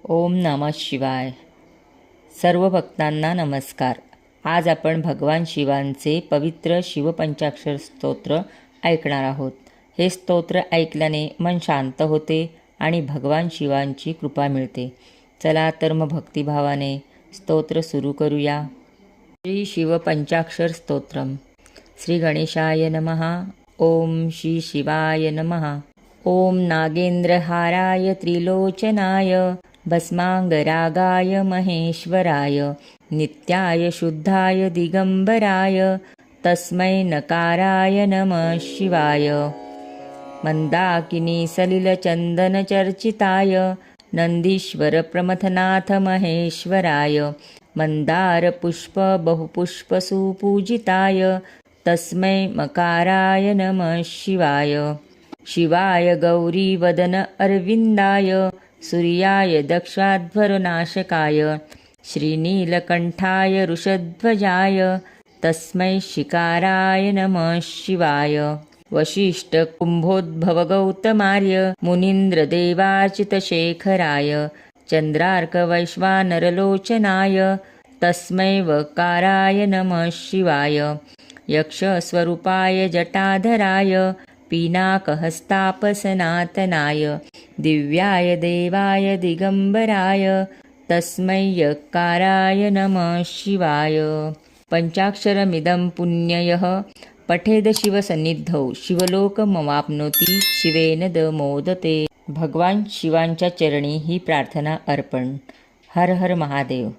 ओम नमः शिवाय. सर्व भक्तांना नमस्कार. आज आपण भगवान शिवांचे पवित्र शिवपंचाक्षर स्तोत्र ऐकणार आहोत. हे स्तोत्र ऐकल्याने मन शांत होते आणि भगवान शिवांची कृपा मिळते. चला तर मग भक्तिभावाने स्तोत्र सुरू करूया. श्री शिवपंचाक्षर स्तोत्रम. श्री गणेशाय नमः. ओम श्री शिवाय नमः. ओम नागेंद्रहाराय त्रिलोचनाय भस्मांगरागाय महेश्वराय नित्याय शुद्धाय दिगंबराय तस्मै नकाराय नमः शिवाय. मंदाकिनी सलिलचन्दनचर्चिताय नंदीश्वर प्रमथनाथ महेश्वराय मंदार पुष्प बहुपुष्प सुपूजिताय तस्मै मकाराय नमः शिवाय. शिवाय गौरी वदन अरविंदाय सूर्याय दक्षाध्वरनाशकाय श्रीनीलकंठाय वृषध्वजाय तस्मै शिकाराय नमः शिवाय. वशिष्ठ कुंभोद्भव गौतमार्य मुनीन्द्रदेवार्चितशेखराय चंद्रार्क वैश्वानरलोचनाय तस्मै वकाराय नमः शिवाय. यक्षस्वरूपाय जटाधराय पिनाकहस्तापसनातनाय दिव्याय देवाय दिगंबराय तस्मै यकाराय नमः शिवाय. पंचाक्षरमिदं पुण्ययः पठेद शिवसन्निधौ शिवलोकमवाप्नोति शिवेन द मोदते. भगवान शिवांच्या चरणी ही प्रार्थना अर्पण. हर हर महादेव.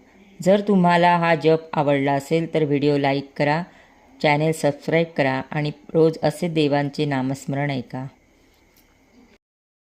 जर तुम्हाला हा जप आवडला असेल तर व्हिडिओ लाईक करा, चॅनेल सबस्क्राईब करा आणि रोज असे देवांचे नामस्मरण ऐका.